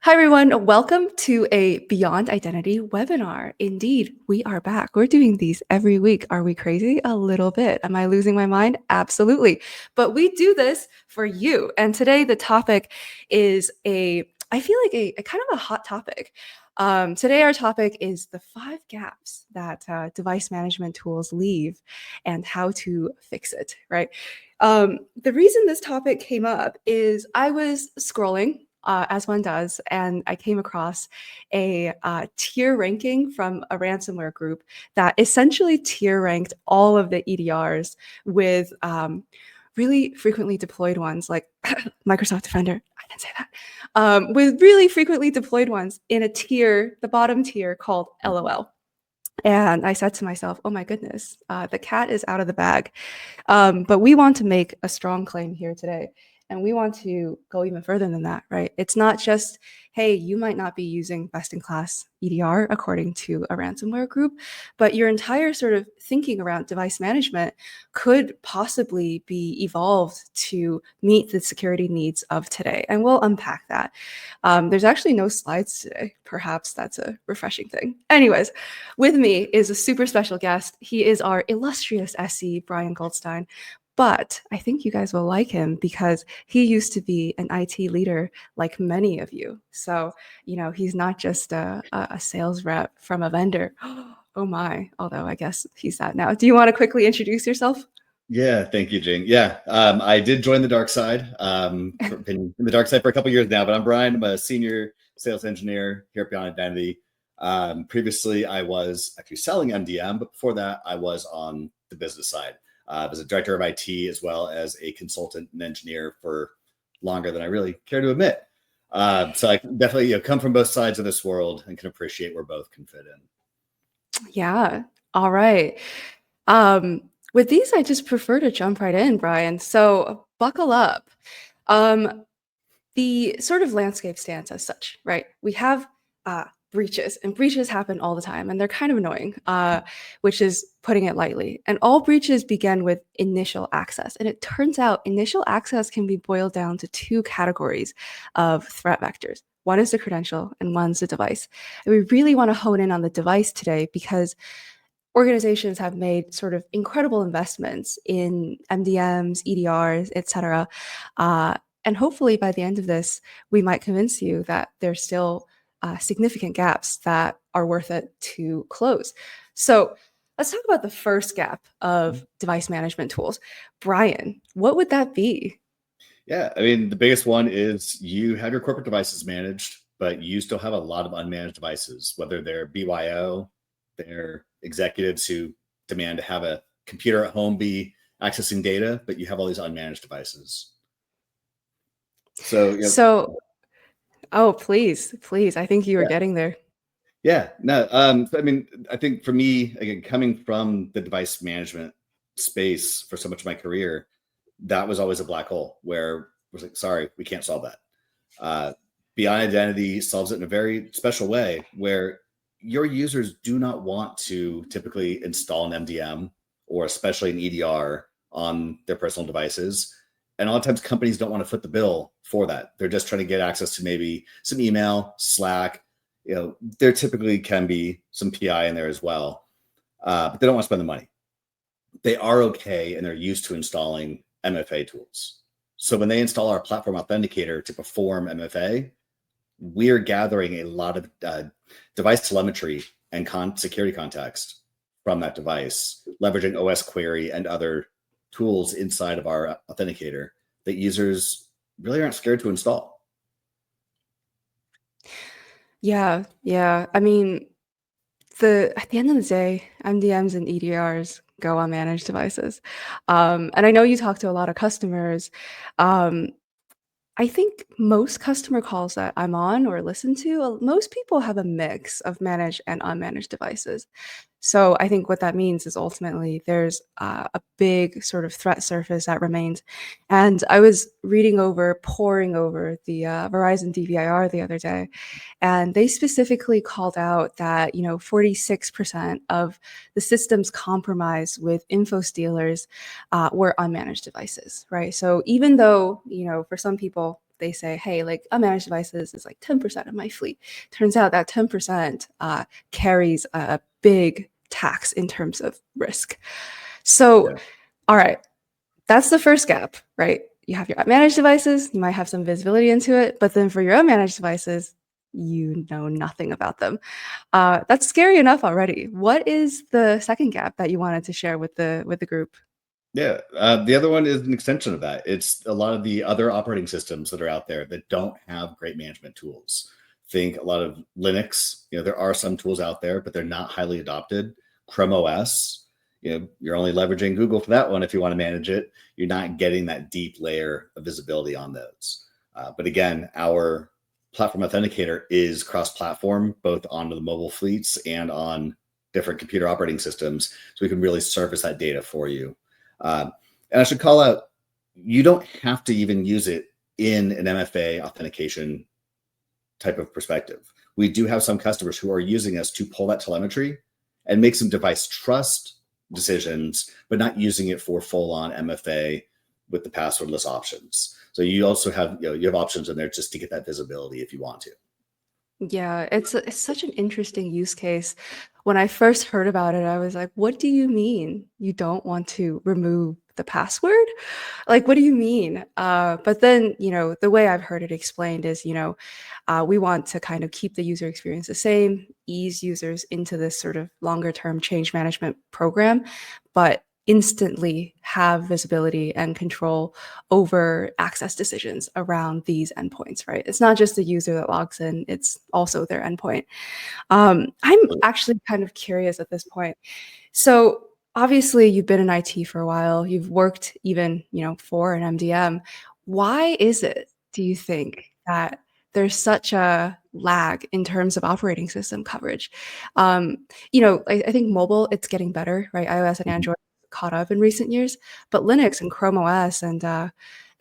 Hi, everyone. Welcome to a Beyond Identity webinar. Indeed, we are back. We're doing these every week. Are we crazy? A little bit. Am I losing my mind? Absolutely. But we do this for you. And today the topic is I feel like a kind of a hot topic. Today our topic is the 5 gaps that device management tools leave and how to fix it, right? The reason this topic came up is I was scrolling as one does, and I came across a tier ranking from a ransomware group that essentially tier ranked all of the EDRs with really frequently deployed ones like Microsoft Defender. I didn't say that. With really frequently deployed ones in a tier, the bottom tier called LOL. And I said to myself, oh my goodness, the cat is out of the bag. But we want to make a strong claim here today. And we want to go even further than that, right? It's not just, hey, you might not be using best-in-class EDR according to a ransomware group, but your entire sort of thinking around device management could possibly be evolved to meet the security needs of today. And we'll unpack that. There's actually no slides today. Perhaps that's a refreshing thing. Anyways, with me is a super special guest. He is our illustrious SE, Brian Goldstein. But I think you guys will like him because he used to be an IT leader like many of you. So, he's not just a sales rep from a vendor. Oh my, although I guess he's that now. Do you want to quickly introduce yourself? Yeah, thank you, Jing. Yeah, I did join the dark side. Been in the dark side for a couple years now, but I'm Brian. I'm a senior sales engineer here at Beyond Identity. Previously, I was actually selling MDM, but before that, I was on the business side. I was a director of IT as well as a consultant and engineer for longer than I really care to admit. So I definitely come from both sides of this world and can appreciate where both can fit in. Yeah. All right. With these, I just prefer to jump right in, Brian. So buckle up. The sort of landscape stands as such, right? We have breaches, and breaches happen all the time, and they're kind of annoying, which is putting it lightly. And all breaches begin with initial access. And it turns out initial access can be boiled down to 2 categories of threat vectors. One is the credential, and one's the device. And we really want to hone in on the device today because organizations have made sort of incredible investments in MDMs, EDRs, etc. And hopefully by the end of this, we might convince you that there's still significant gaps that are worth it to close. So let's talk about the first gap of device management tools. Brian, what would that be? Yeah, I mean, the biggest one is you have your corporate devices managed, but you still have a lot of unmanaged devices, whether they're BYO, they're executives who demand to have a computer at home be accessing data, but you have all these unmanaged devices. So, oh, please, please. I think you were yeah, getting there. yeah, no. I mean, I think for me, again, coming from the device management space for so much of my career, that was always a black hole where it was like, sorry, we can't solve that. Beyond Identity solves it in a very special way where your users do not want to typically install an MDM or especially an EDR on their personal devices. And a lot of times companies don't want to foot the bill for that. They're just trying to get access to maybe some email, Slack. There typically can be some PI in there as well, but they don't want to spend the money. They are okay and they're used to installing MFA tools. So when they install our platform authenticator to perform MFA, we're gathering a lot of device telemetry and security context from that device, leveraging OS query and other tools inside of our authenticator that users really aren't scared to install. Yeah, yeah. I mean, at the end of the day, MDMs and EDRs go on managed devices. And I know you talk to a lot of customers. Um, I think most customer calls that I'm on or listen to, most people have a mix of managed and unmanaged devices. So I think what that means is ultimately there's a big sort of threat surface that remains. And I was poring over the Verizon DVIR the other day, and they specifically called out that 46% of the systems compromised with info stealers were unmanaged devices, right? So even though for some people they say, hey, like unmanaged devices is like 10% of my fleet. Turns out that 10% carries a big tax in terms of risk. So, Yeah. all right, that's the first gap, right? You have your unmanaged devices, you might have some visibility into it, but then for your unmanaged devices, you know nothing about them. That's scary enough already. What is the second gap that you wanted to share with the group? Yeah. The other one is an extension of that. It's a lot of the other operating systems that are out there that don't have great management tools. Think a lot of Linux. There are some tools out there, but they're not highly adopted. Chrome OS, you're only leveraging Google for that one if you want to manage it. You're not getting that deep layer of visibility on those. But again, our platform authenticator is cross-platform, both onto the mobile fleets and on different computer operating systems, so we can really surface that data for you. And I should call out, you don't have to even use it in an MFA authentication type of perspective. We do have some customers who are using us to pull that telemetry and make some device trust decisions, but not using it for full-on MFA with the passwordless options. So you also have, you have options in there just to get that visibility if you want to. Yeah, it's such an interesting use case. When I first heard about it, I was like, what do you mean you don't want to remove the password? Like, what do you mean? But then, the way I've heard it explained is, we want to kind of keep the user experience the same, ease users into this sort of longer term change management program, but instantly have visibility and control over access decisions around these endpoints, right? It's not just the user that logs in, it's also their endpoint. I'm actually kind of curious at this point. So obviously you've been in IT for a while, you've worked even, for an MDM. Why is it, do you think, that there's such a lag in terms of operating system coverage? I think mobile, it's getting better, right? iOS and Android caught up in recent years, but Linux and Chrome OS and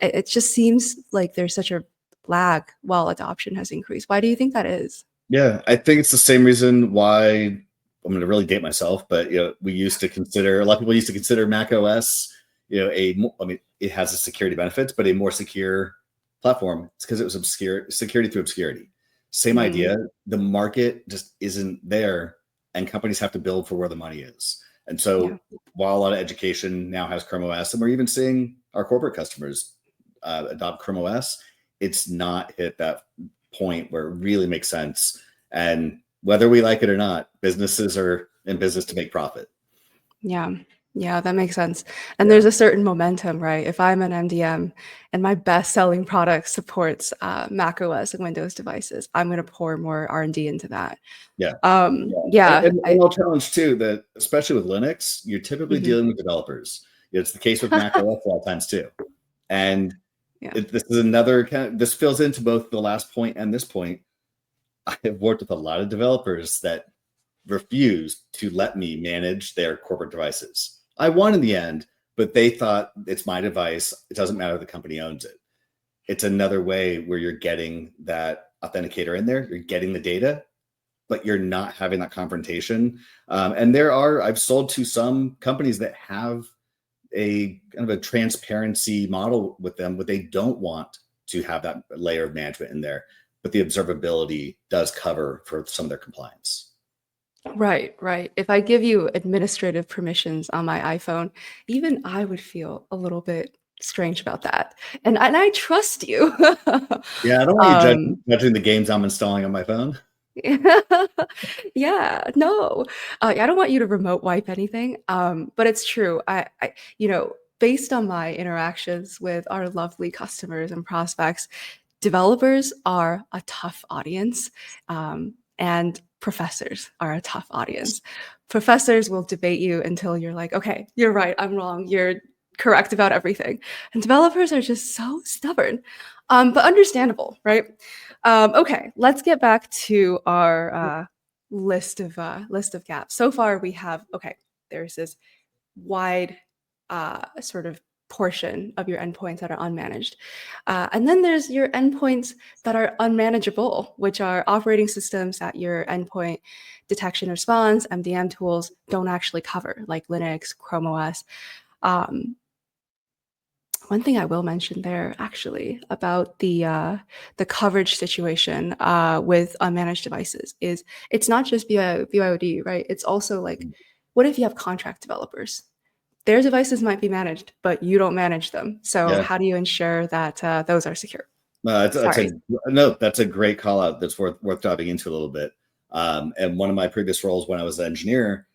it just seems like there's such a lag while adoption has increased. Why do you think that is? Yeah, I think it's the same reason why I'm going to really date myself, but we used to consider, a lot of people used to consider Mac OS, it has the security benefits, but a more secure platform. It's because it was security through obscurity. Same idea. The market just isn't there, and companies have to build for where the money is. And Yeah. so, while a lot of education now has Chrome OS, and we're even seeing our corporate customers adopt Chrome OS, it's not hit that point where it really makes sense. And whether we like it or not, businesses are in business to make profit. Yeah. Yeah, that makes sense. And Yeah. there's a certain momentum, right? If I'm an MDM and my best-selling product supports Mac OS and Windows devices, I'm going to pour more R&D into that. Yeah. Yeah, And I'll challenge too that, especially with Linux, you're typically mhm. dealing with developers. It's the case with Mac OS a lot of times too. And Yeah. this is another this fills into both the last point and this point. I have worked with a lot of developers that refused to let me manage their corporate devices. I won in the end, but they thought, it's my device. It doesn't matter if the company owns it. It's another way where you're getting that authenticator in there. You're getting the data, but you're not having that confrontation. And I've sold to some companies that have a kind of a transparency model with them, but they don't want to have that layer of management in there. But the observability does cover for some of their compliance. Right, right. If I give you administrative permissions on my iPhone, even I would feel a little bit strange about that. And I trust you. Yeah, I don't want you um, judging the games I'm installing on my phone. yeah, no. I don't want you to remote wipe anything. But it's true. Based on my interactions with our lovely customers and prospects, developers are a tough audience, and professors are a tough audience. Professors will debate you until you're like, okay, you're right, I'm wrong, you're correct about everything. And developers are just so stubborn, but understandable, right? Okay, let's get back to our list of gaps. So far, we have there's this wide sort of portion of your endpoints that are unmanaged. And then there's your endpoints that are unmanageable, which are operating systems that your endpoint detection response, MDM tools don't actually cover, like Linux, Chrome OS. Um, One thing I will mention there, actually, about the coverage situation with unmanaged devices is it's not just BYOD, right? It's also like, what if you have contract developers? Their devices might be managed, but you don't manage them. So Yeah. how do you ensure that those are secure? Sorry. That's a great call out. That's worth diving into a little bit. And one of my previous roles when I was an engineer,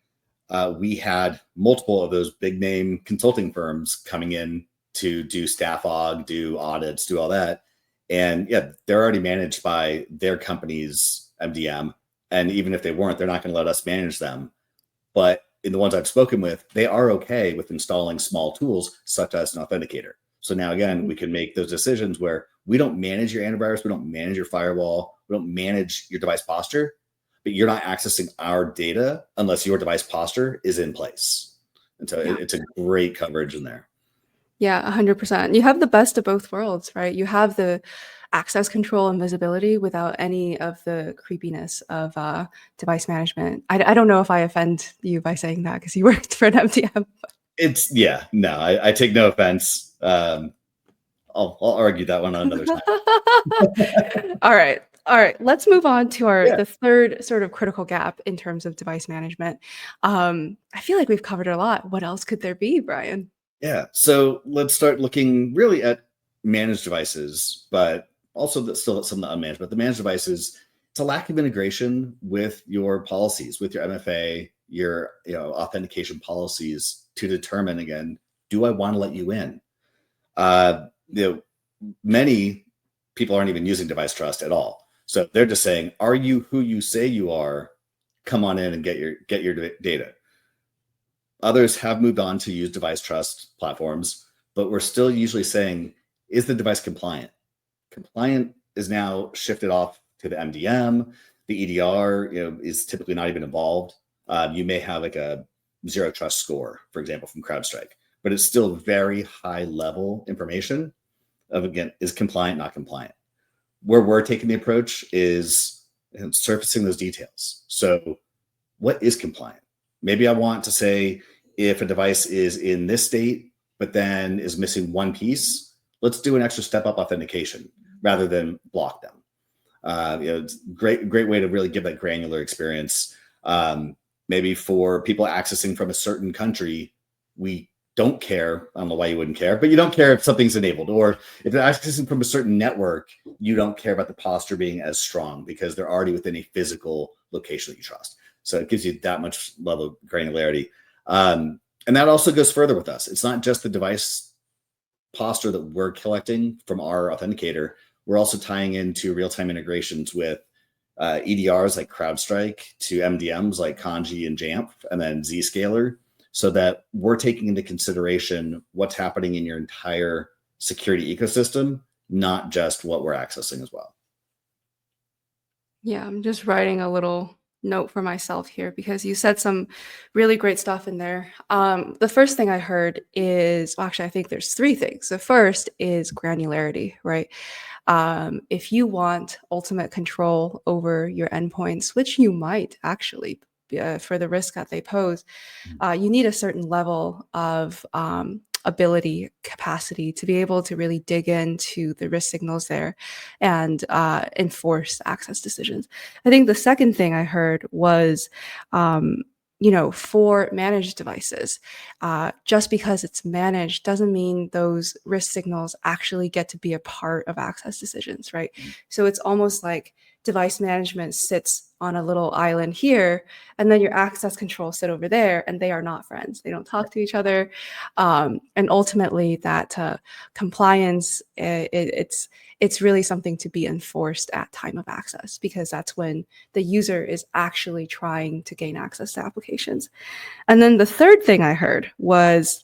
we had multiple of those big name consulting firms coming in to do staff aug, do audits, do all that. And yeah, they're already managed by their company's MDM. And even if they weren't, they're not going to let us manage them. But in the ones I've spoken with, they are okay with installing small tools such as an authenticator. So now again, we can make those decisions where we don't manage your antivirus, we don't manage your firewall, we don't manage your device posture, but you're not accessing our data unless your device posture is in place. And so it's a great coverage in there. Yeah, 100%. You have the best of both worlds, right? You have the access control and visibility without any of the creepiness of device management. I don't know if I offend you by saying that because you worked for an MDM. I take no offense. I'll argue that one on another time. All right. All right. Let's move on to Yeah. the third sort of critical gap in terms of device management. I feel like we've covered a lot. What else could there be, Brian? Yeah. So let's start looking really at managed devices, but also still some of the unmanaged. But the managed devices, it's a lack of integration with your policies, with your MFA, your authentication policies to determine again, do I want to let you in? Many people aren't even using device trust at all. So they're just saying, are you who you say you are? Come on in and get your data. Others have moved on to use device trust platforms, but we're still usually saying, is the device compliant? Compliant is now shifted off to the MDM. The EDR is typically not even involved. You may have like a zero trust score, for example, from CrowdStrike, but it's still very high level information of, again, is compliant, not compliant. Where we're taking the approach is surfacing those details. So what is compliant? Maybe I want to say if a device is in this state, but then is missing one piece, let's do an extra step up authentication rather than block them. It's great way to really give that granular experience. Maybe for people accessing from a certain country, we don't care. I don't know why you wouldn't care, but you don't care if something's enabled, or if they're accessing from a certain network, you don't care about the posture being as strong because they're already within a physical location that you trust. So it gives you that much level of granularity. And that also goes further with us. It's not just the device posture that we're collecting from our authenticator. We're also tying into real-time integrations with EDRs like CrowdStrike to MDMs like Kanji and Jamf, and then Zscaler, so that we're taking into consideration what's happening in your entire security ecosystem, not just what we're accessing as well. Yeah, I'm just writing a little note for myself here because you said some really great stuff in there. The first thing I heard is, well, actually, I think there's three things. The first is granularity, right? If you want ultimate control over your endpoints, which you might actually for the risk that they pose, you need a certain level of ability, capacity to be able to really dig into the risk signals there and enforce access decisions. I think the second thing I heard was, for managed devices, just because it's managed doesn't mean those risk signals actually get to be a part of access decisions, right? So it's almost like device management sits on a little island here, and then your access control sit over there, and they are not friends. They don't talk to each other. And ultimately that compliance, it's really something to be enforced at time of access, because that's when the user is actually trying to gain access to applications. And then the third thing I heard was,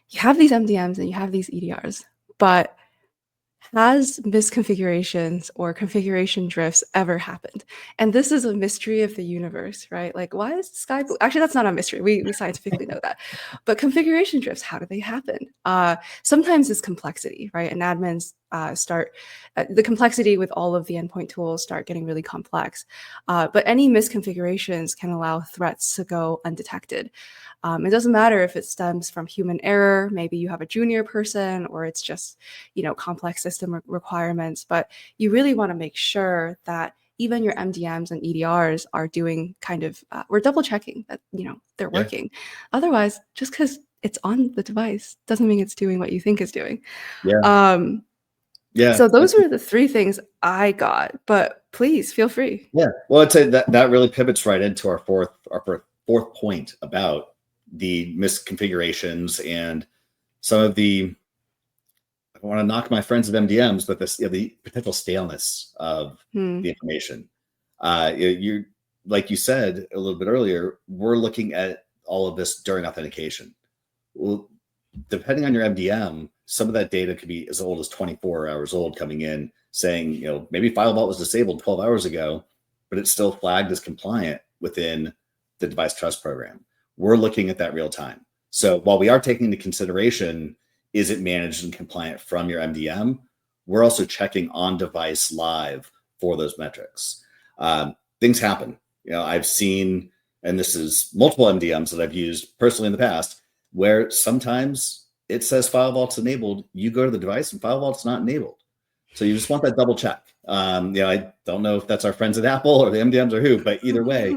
you have these MDMs and you have these EDRs, but has misconfigurations or configuration drifts ever happened? And this is a mystery of the universe, right? Like, why is the sky blue? Actually, that's not a mystery. We scientifically know that. But configuration drifts, how do they happen? Sometimes it's complexity, right? And admins the complexity with all of the endpoint tools start getting really complex. But any misconfigurations can allow threats to go undetected. It doesn't matter if it stems from human error, maybe you have a junior person, or it's just, complex system requirements, but you really want to make sure that even your MDMs and EDRs are doing we're double checking that, they're working. Otherwise, just because it's on the device doesn't mean it's doing what you think it's doing. So those were the 3 things I got, but please feel free. Yeah. Well, I'd say that really pivots right into our fourth point about the misconfigurations and some of the, I don't want to knock my friends of MDMs, but the potential staleness of the information. You, like you said a little bit earlier, we're looking at all of this during authentication. Well, depending on your MDM, some of that data could be as old as 24 hours old coming in saying, maybe File Vault was disabled 12 hours ago, but it's still flagged as compliant within the device trust program. We're looking at that real time. So while we are taking into consideration, is it managed and compliant from your MDM? We're also checking on device live for those metrics. Things happen. I've seen, and this is multiple MDMs that I've used personally in the past, where sometimes it says File Vault's enabled. You go to the device and File Vault's not enabled. So you just want that double check. I don't know if that's our friends at Apple or the MDMs or who, but either way,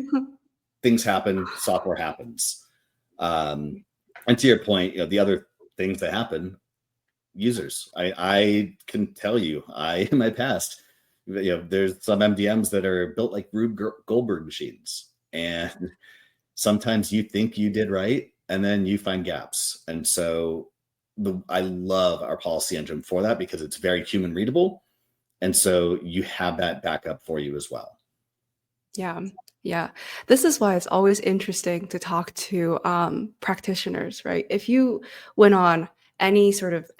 things happen, software happens. And to your point, the other things that happen, users. I can tell you, in my past, there's some MDMs that are built like Rube Goldberg machines. And sometimes you think you did right, and then you find gaps. And so I love our policy engine for that because it's very human readable. And so you have that backup for you as well. Yeah. This is why it's always interesting to talk to practitioners, right? If you went on any sort of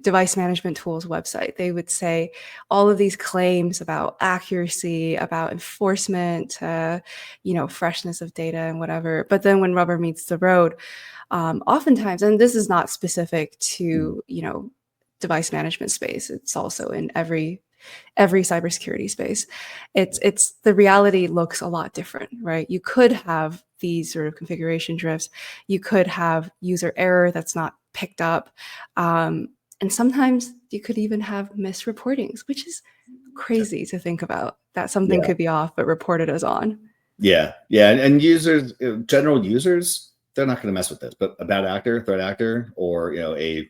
device management tools website, they would say all of these claims about accuracy, about enforcement, freshness of data and whatever. But then when rubber meets the road, oftentimes, and this is not specific to, device management space, it's also in every cybersecurity space, it's the reality looks a lot different, right? You could have these sort of configuration drifts, you could have user error that's not picked up, and sometimes you could even have misreportings, which is crazy to think about, that something could be off but reported as on. And users, general users, they're not going to mess with this, but a bad actor, threat actor, or a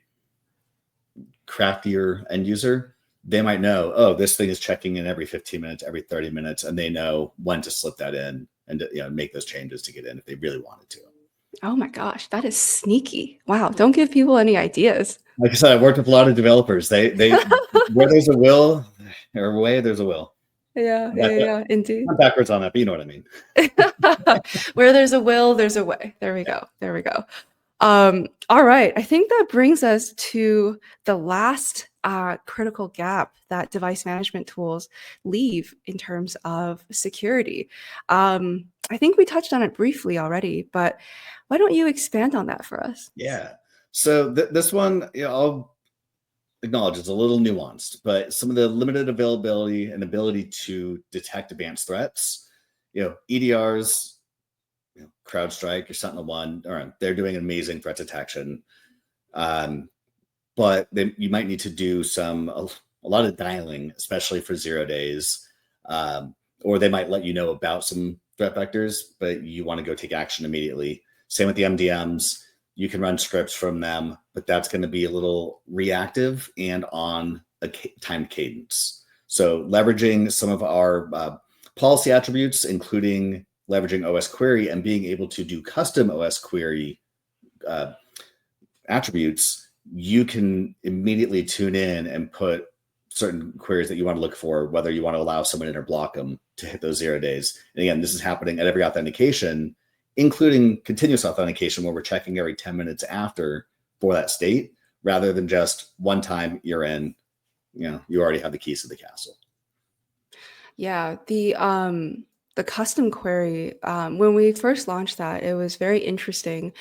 craftier end user, they might know, oh, this thing is checking in every 15 minutes, every 30 minutes, and they know when to slip that in and make those changes to get in if they really wanted to. Oh my gosh, that is sneaky. Wow, don't give people any ideas. Like I said, I've worked with a lot of developers. They where there's a will or a way, there's a will. Yeah, indeed. I'm backwards on that, but you know what I mean. Where there's a will, there's a way. There we go. All right, I think that brings us to the last critical gap that device management tools leave in terms of security. I think we touched on it briefly already, but why don't you expand on that for us? Yeah. So this one, I'll acknowledge it's a little nuanced, but some of the limited availability and ability to detect advanced threats, EDRs, CrowdStrike or SentinelOne, they're doing amazing threat detection. But you might need to do a lot of dialing, especially for 0 days, or they might let you know about some threat vectors, but you want to go take action immediately. Same with the MDMs. You can run scripts from them, but that's going to be a little reactive and on a timed cadence. So leveraging some of our policy attributes, including leveraging OS query and being able to do custom OS query attributes, you can immediately tune in and put certain queries that you want to look for, whether you want to allow someone in or block them to hit those 0 days. And again, this is happening at every authentication, including continuous authentication, where we're checking every 10 minutes after for that state, rather than just one time you're in, you already have the keys to the castle. Yeah, the custom query, when we first launched that, it was very interesting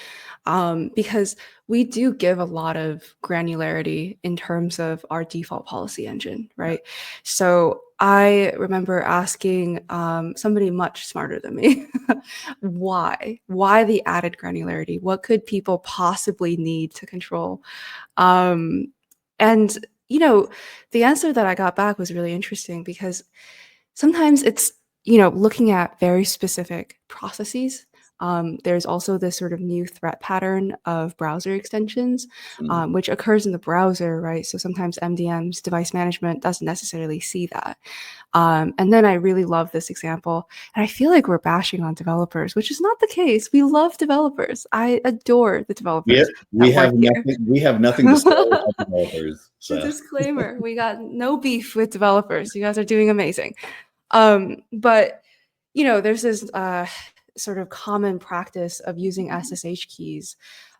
because we do give a lot of granularity in terms of our default policy engine, right? So I remember asking somebody much smarter than me, why the added granularity? What could people possibly need to control? And the answer that I got back was really interesting because sometimes it's looking at very specific processes. There's also this sort of new threat pattern of browser extensions, which occurs in the browser, right? So sometimes MDMs, device management, doesn't necessarily see that. And then I really love this example. And I feel like we're bashing on developers, which is not the case. We love developers. I adore the developers We that work have here. nothing. We have nothing to say about developers. A So disclaimer, we got no beef with developers. You guys are doing amazing. But there's this sort of common practice of using SSH keys.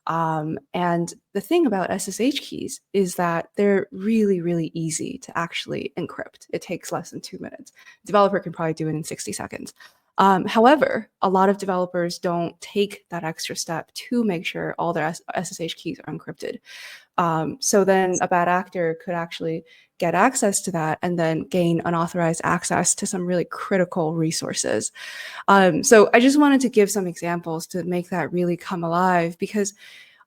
And the thing about SSH keys is that they're really, really easy to actually encrypt. It takes less than 2 minutes. A developer can probably do it in 60 seconds. However, a lot of developers don't take that extra step to make sure all their SSH keys are encrypted. So then a bad actor could actually get access to that and then gain unauthorized access to some really critical resources. So I just wanted to give some examples to make that really come alive, because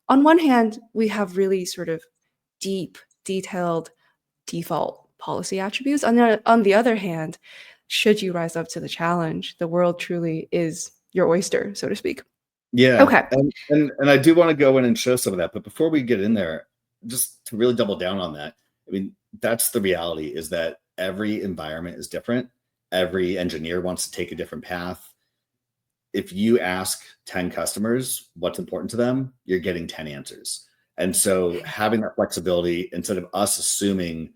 on one hand, we have really sort of deep, detailed default policy attributes. On the other hand, should you rise up to the challenge, the world truly is your oyster, so to speak. yeah, Okay. and I do want to go in and show some of that, but before we get in there, just to really double down on that, I mean, that's the reality, is that every environment is different. Every engineer wants to take a different path. If you ask 10 customers what's important to them, you're getting 10 answers. And so having that flexibility, instead of us assuming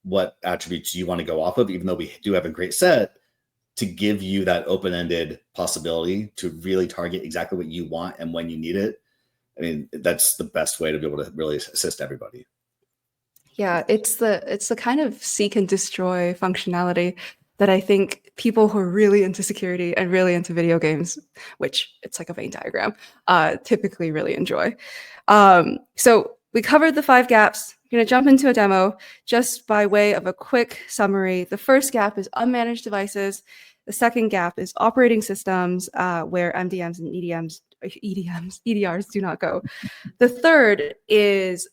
what attributes you want to go off of, even though we do have a great set, to give you that open-ended possibility to really target exactly what you want and when you need it. I mean, that's the best way to be able to really assist everybody. Yeah, it's the kind of seek and destroy functionality that I think people who are really into security and really into video games, which it's like a Venn diagram, typically really enjoy. So we covered the 5 gaps. We're going to jump into a demo just by way of a quick summary. The first gap is unmanaged devices. The second gap is operating systems, where MDMs and EDRs do not go. The third is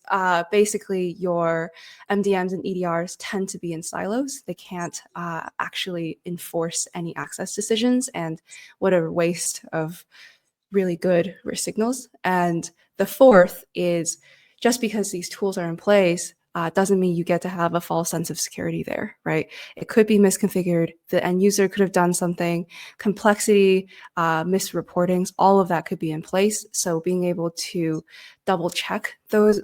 basically your MDMs and EDRs tend to be in silos. They can't actually enforce any access decisions, and what a waste of really good risk signals. And the fourth is, just because these tools are in place doesn't mean you get to have a false sense of security there, right? It could be misconfigured. The end user could have done something. Complexity, misreportings, all of that could be in place. So being able to double check those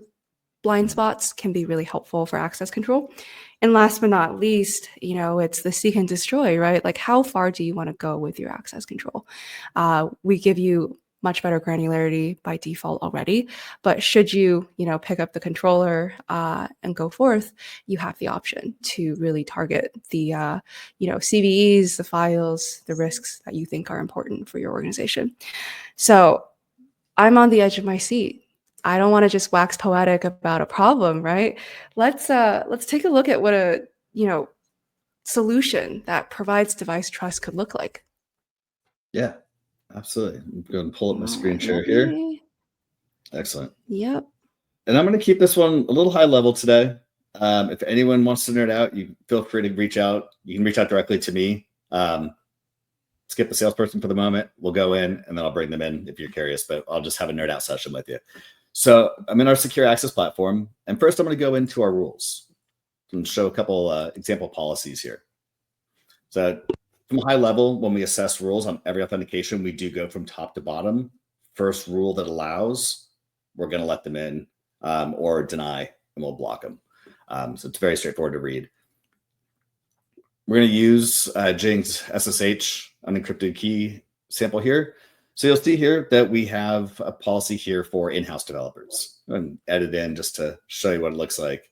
blind spots can be really helpful for access control. And last but not least, it's the seek and destroy, right? Like, how far do you want to go with your access control? We give you much better granularity by default already, but should you, pick up the controller and go forth, you have the option to really target the, CVEs, the files, the risks that you think are important for your organization. So I'm on the edge of my seat. I don't want to just wax poetic about a problem, right? Let's take a look at what a solution that provides device trust could look like. Yeah, absolutely. I'm going to pull up my screen share Let here. me- Excellent. Yep. And I'm going to keep this one a little high level today. If anyone wants to nerd out, you feel free to reach out. You can reach out directly to me. Skip the salesperson for the moment. We'll go in and then I'll bring them in if you're curious, but I'll just have a nerd out session with you. So I'm in our secure access platform. And first I'm going to go into our rules and show a couple example policies here. So from high level, when we assess rules on every authentication, we do go from top to bottom. First rule that allows, we're going to let them in, or deny, and we'll block them. So it's very straightforward to read. We're going to use Jing's SSH unencrypted key sample here. So you'll see here that we have a policy here for in-house developers. And edit in just to show you what it looks like.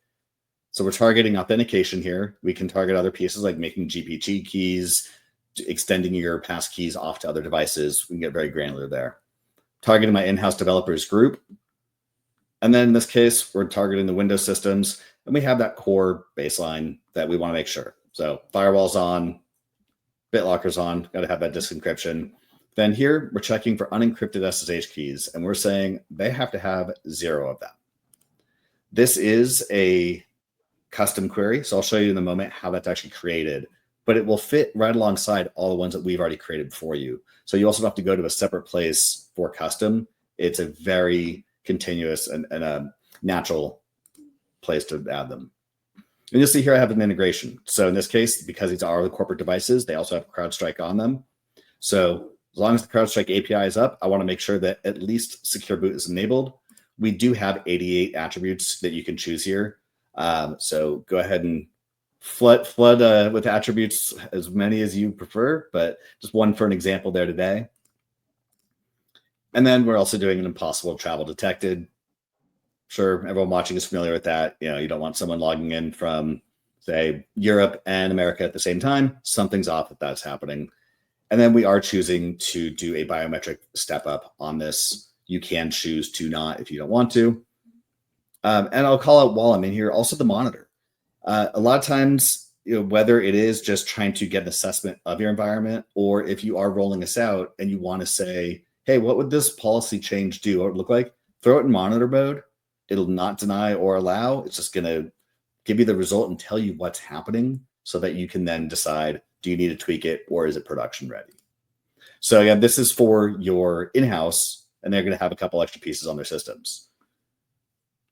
So we're targeting authentication here. We can target other pieces like making GPG keys, extending your pass keys off to other devices. We can get very granular there. Targeting my in-house developers group. And then in this case, we're targeting the Windows systems, and we have that core baseline that we want to make sure. So firewall's on, BitLocker's on, got to have that disk encryption. Then here, we're checking for unencrypted SSH keys, and we're saying they have to have 0 of them. This is a custom query, so I'll show you in a moment how that's actually created, but it will fit right alongside all the ones that we've already created for you. So you also don't have to go to a separate place for custom. It's a very continuous and a natural place to add them. And you'll see here I have an integration. So in this case, because these are the corporate devices, they also have CrowdStrike on them. So as long as the CrowdStrike API is up, I want to make sure that at least Secure Boot is enabled. We do have 88 attributes that you can choose here. So go ahead and flood with attributes, as many as you prefer, but just one for an example there today. And then we're also doing an impossible travel detected. Sure, everyone watching is familiar with that. You know, you don't want someone logging in from, say, Europe and America at the same time. Something's off if that's happening. And then we are choosing to do a biometric step up on this. You can choose to not if you don't want to. And I'll call out while I'm in here also the monitor. A lot of times, you know, whether it is just trying to get an assessment of your environment, or if you are rolling this out and you want to say, hey, what would this policy change do? What would it look like? Throw it in monitor mode. It'll not deny or allow. It's just going to give you the result and tell you what's happening so that you can then decide, do you need to tweak it or is it production ready? So yeah, this is for your in-house, and they're going to have a couple extra pieces on their systems.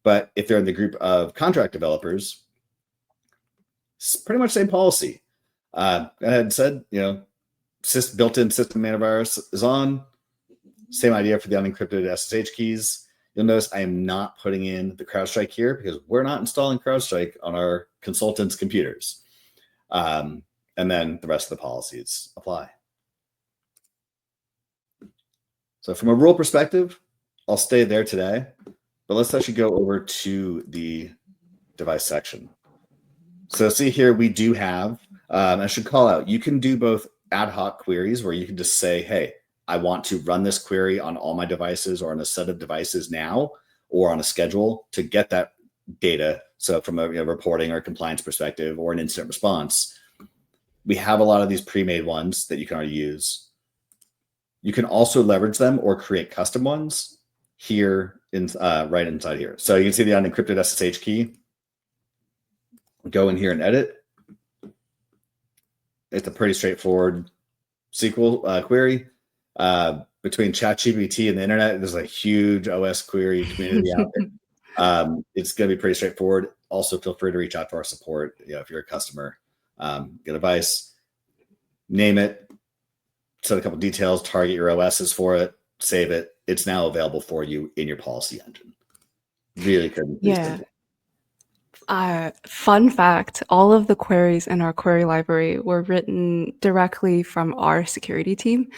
But if they're in the group of contract developers, it's pretty much the same policy. Go ahead and said, you know, built-in system antivirus is on. Same idea for the unencrypted SSH keys. You'll notice I am not putting in the CrowdStrike here because we're not installing CrowdStrike on our consultants' computers. And then the rest of the policies apply. So from a rule perspective, I'll stay there today, but let's actually go over to the device section. So see here, we do have, I should call out, you can do both ad hoc queries where you can just say, hey, I want to run this query on all my devices or on a set of devices now, or on a schedule to get that data. So from a reporting or compliance perspective or an incident response, we have a lot of these pre-made ones that you can already use. You can also leverage them or create custom ones here in right inside here. So you can see the unencrypted SSH key. Go in here and edit. It's a pretty straightforward SQL query. Between ChatGPT and the internet, there's a huge OS query community out there. It's going to be pretty straightforward. Also, feel free to reach out to our support. You know, if you're a customer, get advice, name it, set a couple details, target your OSs for it, save it. It's now available for you in your policy engine. Really good. Yeah. Fun fact, all of the queries in our query library were written directly from our security team.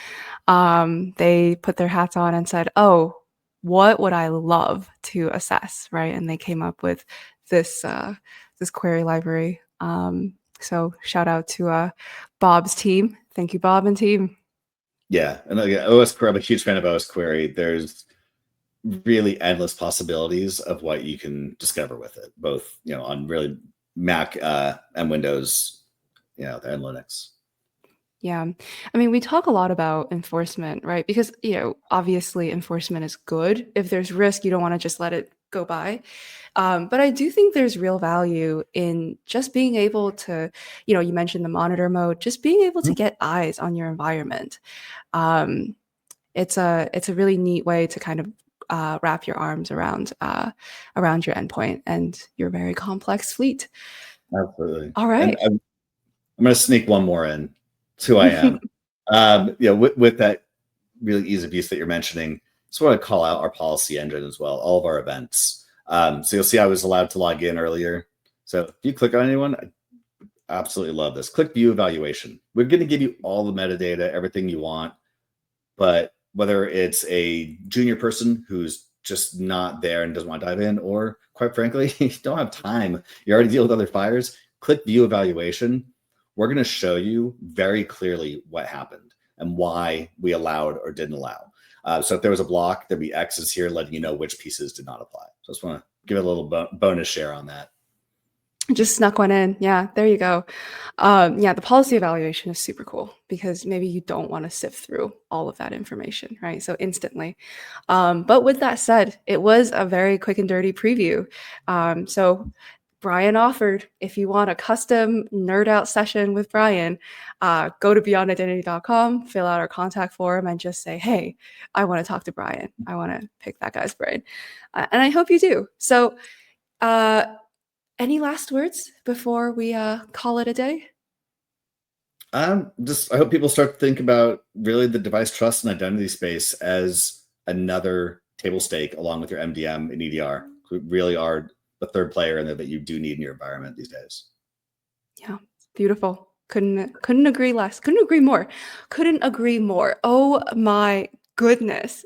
They put their hats on and said, oh, what would I love to assess, right? And they came up with this this query library. So shout out to Bob's team. Thank you, Bob and team. Yeah, and OS Query, I'm a huge fan of OS Query. There's really endless possibilities of what you can discover with it, both on really Mac and Windows, and Linux. Yeah. I mean, we talk a lot about enforcement, right? Because, obviously enforcement is good. If there's risk, you don't want to just let it go by. But I do think there's real value in just being able to, you mentioned the monitor mode, just being able to get eyes on your environment. It's a really neat way to kind of wrap your arms around your endpoint and your very complex fleet. Absolutely. All right. And I'm going to sneak one more in. It's who I am. With that really ease of use that you're mentioning, just want to call out our policy engine as well, all of our events. So you'll see I was allowed to log in earlier. So if you click on anyone, I absolutely love this. Click view evaluation. We're going to give you all the metadata, everything you want. But whether it's a junior person who's just not there and doesn't want to dive in, or quite frankly, you don't have time, you already deal with other fires, click view evaluation. we're going to show you very clearly what happened and why we allowed or didn't allow. So if there was a block, there'd be X's here letting you know which pieces did not apply. So I just want to give it a little bonus share on that. Just snuck one in. Yeah, there you go. Yeah, the policy evaluation is super cool because maybe you don't want to sift through all of that information, right? So instantly. But with that said, it was a very quick and dirty preview. So Brian offered, if you want a custom nerd out session with Brian, go to beyondidentity.com, fill out our contact form, and just say, hey, I want to talk to Brian. I want to pick that guy's brain. And I hope you do. So, any last words before we call it a day? I hope people start to think about really the device trust and identity space as another table stake along with your MDM and EDR. We really are the third player in there that you do need in your environment these days. Yeah, beautiful. Couldn't agree less. Couldn't agree more. Couldn't agree more. Oh my goodness.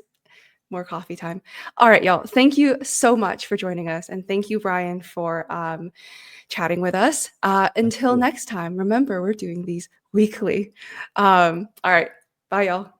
More coffee time. All right, y'all. Thank you so much for joining us. And thank you, Brian, for chatting with us. Until next time, remember, we're doing these weekly. All right. Bye, y'all.